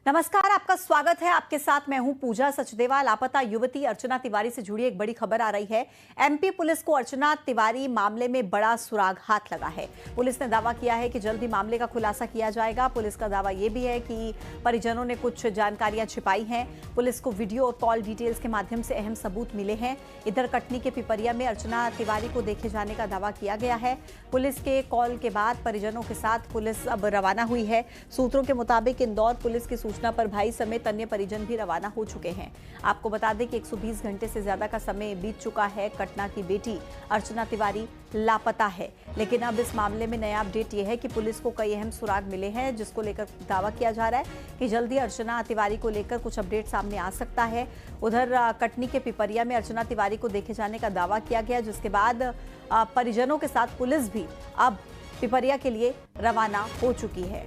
नमस्कार, आपका स्वागत है। आपके साथ मैं हूं पूजा सचदेवा। लापता युवती अर्चना तिवारी से जुड़ी एक बड़ी खबर आ रही है। एमपी पुलिस को अर्चना तिवारी मामले में बड़ा सुराग हाथ लगा है। पुलिस ने दावा किया है कि जल्द ही मामले का खुलासा किया जाएगा। पुलिस का दावा यह भी है कि परिजनों ने कुछ जानकारियां छिपाई हैं। पुलिस को वीडियो और कॉल डिटेल्स के माध्यम से अहम सबूत मिले हैं। इधर कटनी के पिपरिया में अर्चना तिवारी को देखे जाने का दावा किया गया है। पुलिस के कॉल के बाद परिजनों के साथ पुलिस अब रवाना हुई है। सूत्रों के मुताबिक इंदौर पुलिस की सूचना पर भाई समेत अन्य परिजन भी रवाना हो चुके हैं। आपको बता दें कि 120 घंटे से ज्यादा का समय बीत चुका है। कटना की बेटी अर्चना तिवारी लापता है, लेकिन अब इस मामले में नया अपडेट यह है कि पुलिस को कई अहम सुराग मिले हैं, जिसको लेकर दावा किया जा रहा है कि जल्दी अर्चना तिवारी को लेकर कुछ अपडेट सामने आ सकता है। उधर कटनी के पिपरिया में अर्चना तिवारी को देखे जाने का दावा किया गया, जिसके बाद परिजनों के साथ पुलिस भी अब पिपरिया के लिए रवाना हो चुकी है।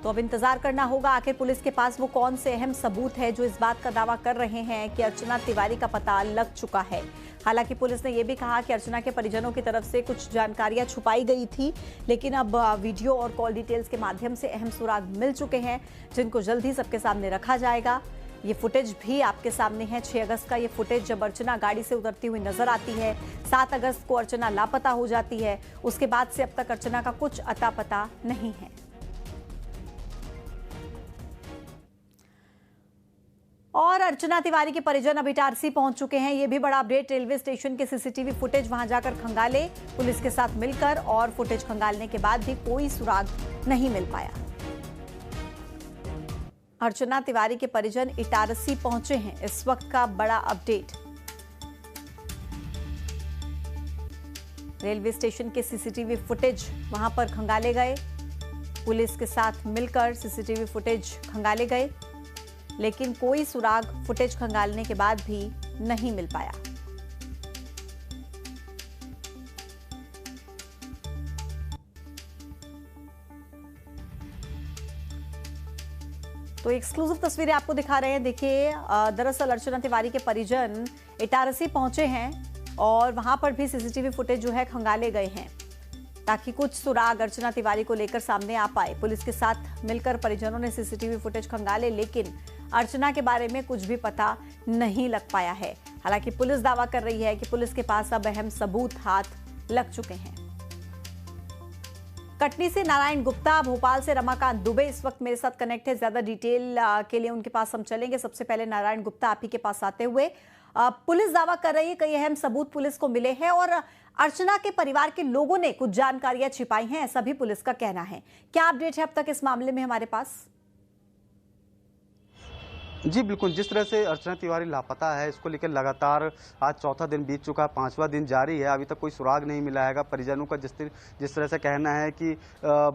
तो अब इंतजार करना होगा आखिर पुलिस के पास वो कौन से अहम सबूत है जो इस बात का दावा कर रहे हैं कि अर्चना तिवारी का पता लग चुका है। हालांकि पुलिस ने यह भी कहा कि अर्चना के परिजनों की तरफ से कुछ जानकारियां छुपाई गई थी, लेकिन अब वीडियो और कॉल डिटेल्स के माध्यम से अहम सुराग मिल चुके हैं, जिनको जल्द ही सबके सामने रखा जाएगा। ये फुटेज भी आपके सामने है। 6 अगस्त का ये फुटेज, जब अर्चना गाड़ी से उतरती हुई नजर आती है। 7 अगस्त को अर्चना लापता हो जाती है। उसके बाद से अब तक अर्चना का कुछ अता पता नहीं है। और अर्चना तिवारी के परिजन अब इटारसी पहुंच चुके हैं। यह भी बड़ा अपडेट। रेलवे स्टेशन के सीसीटीवी फुटेज वहां जाकर खंगाले पुलिस के साथ मिलकर, और फुटेज खंगालने के बाद भी कोई सुराग नहीं मिल पाया। अर्चना तिवारी के परिजन इटारसी पहुंचे हैं, इस वक्त का बड़ा अपडेट। रेलवे स्टेशन के सीसीटीवी फुटेज वहां पर खंगाले गए, पुलिस के साथ मिलकर सीसीटीवी फुटेज खंगाले गए, लेकिन कोई सुराग फुटेज खंगालने के बाद भी नहीं मिल पाया। तो एक्सक्लूसिव तस्वीरें आपको दिखा रहे हैं। देखिए, दरअसल अर्चना तिवारी के परिजन इटारसी पहुंचे हैं और वहां पर भी सीसीटीवी फुटेज जो है खंगाले गए हैं, ताकि कुछ सुराग अर्चना तिवारी को लेकर सामने आ पाए। पुलिस के साथ मिलकर परिजनों ने सीसीटीवी फुटेज खंगाले, लेकिन अर्चना के बारे में कुछ भी पता नहीं लग पाया है। हालांकि पुलिस दावा कर रही है कि पुलिस के पास अब अहम सबूत हाथ लग चुके हैं। कटनी से नारायण गुप्ता, भोपाल से रमाकांत दुबे इस वक्त मेरे साथ कनेक्ट है। ज्यादा डिटेल के लिए उनके पास हम चलेंगे। सबसे पहले नारायण गुप्ता, आप ही के पास आते हुए, पुलिस दावा कर रही है कई अहम सबूत पुलिस को मिले हैं और अर्चना के परिवार के लोगों ने कुछ जानकारियां छिपाई हैं, ऐसा भी पुलिस का कहना है। क्या अपडेट है अब तक इस मामले में हमारे पास? जी बिल्कुल, जिस तरह से अर्चना तिवारी लापता है, इसको लेकर लगातार आज चौथा दिन बीत चुका है, 5वां दिन जारी है, अभी तक कोई सुराग नहीं मिला है। परिजनों का जिस तरह से कहना है कि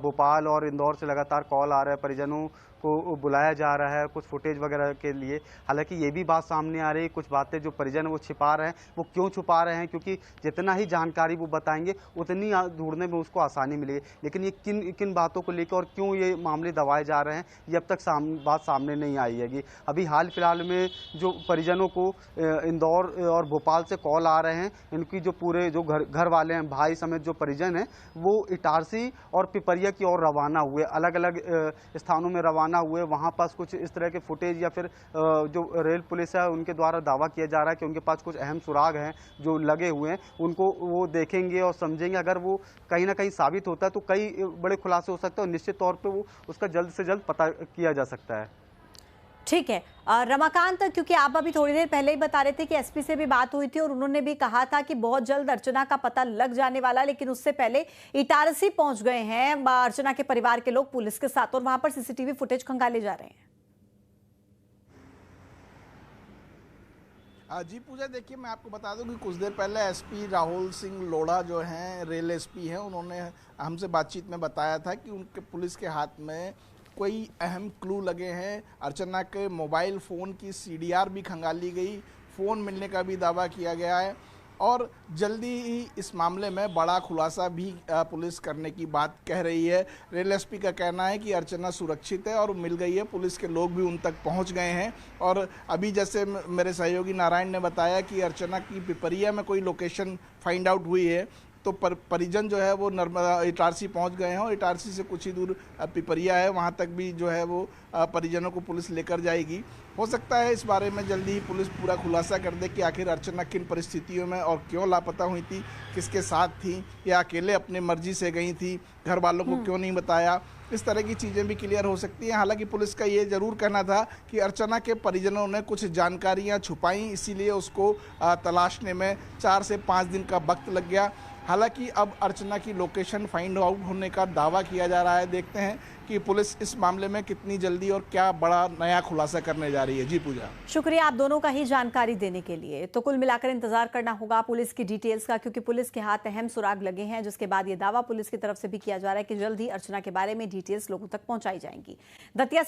भोपाल और इंदौर से लगातार कॉल आ रहा है, परिजनों को बुलाया जा रहा है कुछ फुटेज वगैरह के लिए। हालांकि ये भी बात सामने आ रही है, कुछ बातें जो परिजन वो छिपा रहे हैं, वो क्यों छुपा रहे हैं, क्योंकि जितना ही जानकारी वो बताएंगे उतनी ढूंढने में उसको आसानी मिलेगी। लेकिन ये किन बातों को लेकर और क्यों ये मामले दबाए जा रहे हैं, ये अब तक बात सामने नहीं आई है। अभी हाल फिलहाल में जो परिजनों को इंदौर और भोपाल से कॉल आ रहे हैं, इनकी जो पूरे जो घर वाले हैं, भाई समेत जो परिजन हैं, वो इटारसी और पिपरिया की ओर रवाना हुए, अलग अलग स्थानों में रवाना हुए। वहां पास कुछ इस तरह के फुटेज या फिर जो रेल पुलिस है उनके द्वारा दावा किया जा रहा है कि उनके पास कुछ अहम सुराग हैं जो लगे हुए हैं, उनको वो देखेंगे और समझेंगे। अगर वो कहीं ना कहीं साबित होता है तो कई बड़े खुलासे हो सकते हैं और निश्चित तौर पे वो उसका जल्द से जल्द पता किया जा सकता है। ठीक है रमाकांत, क्योंकि आप अभी थोड़ी देर पहले ही बता रहे थे कि एसपी से भी बात हुई थी और उन्होंने भी कहा था कि बहुत जल्द अर्चना का पता लग जाने वाला, लेकिन उससे पहले इटारसी पहुंच गए हैं अर्चना के परिवार के लोग पुलिस के साथ, और वहां पर सीसीटीवी फुटेज खंगाले जा रहे हैं। जी पूजा, देखिए मैं आपको बता दूं कि कुछ देर पहले एसपी राहुल सिंह लोढ़ा जो हैं, रेल एसपी हैं, उन्होंने हमसे बातचीत में बताया था कि उनके पुलिस के हाथ में कोई अहम क्लू लगे हैं। अर्चना के मोबाइल फ़ोन की सीडीआर भी खंगाली गई, फ़ोन मिलने का भी दावा किया गया है। और जल्दी ही इस मामले में बड़ा खुलासा भी पुलिस करने की बात कह रही है। रेल एसपी का कहना है कि अर्चना सुरक्षित है और मिल गई है, पुलिस के लोग भी उन तक पहुंच गए हैं। और अभी जैसे मेरे सहयोगी नारायण ने बताया कि अर्चना की पिपरिया में कोई लोकेशन फाइंड आउट हुई है, तो परिजन जो है वो नर्मदा इटारसी पहुंच गए हैं और इटारसी से कुछ ही दूर पिपरिया है, वहां तक भी जो है वो परिजनों को पुलिस लेकर जाएगी। हो सकता है इस बारे में जल्दी ही पुलिस पूरा खुलासा कर दे कि आखिर अर्चना किन परिस्थितियों में और क्यों लापता हुई थी, किसके साथ थी, या अकेले अपनी मर्जी से गई थी, घर वालों को क्यों नहीं बताया। इस तरह की चीज़ें भी क्लियर हो सकती हैं। हालांकि पुलिस का ये जरूर कहना था कि अर्चना के परिजनों ने कुछ जानकारियां छुपाई, इसीलिए उसको तलाशने में 4 से 5 दिन का वक्त लग गया। हालांकि अब अर्चना की लोकेशन फाइंड आउट होने का दावा किया जा रहा है। देखते हैं कि पुलिस इस मामले में कितनी जल्दी और क्या बड़ा नया खुलासा करने जा रही है। जी पूजा, शुक्रिया आप दोनों का ही जानकारी देने के लिए। तो कुल मिलाकर इंतजार करना होगा पुलिस की डिटेल्स का, क्योंकि पुलिस के हाथ अहम सुराग लगे हैं, जिसके बाद ये दावा पुलिस की तरफ से भी किया जा रहा है कि जल्द ही अर्चना के बारे में डिटेल्स लोगों तक पहुंचाई जाएंगी। दतिया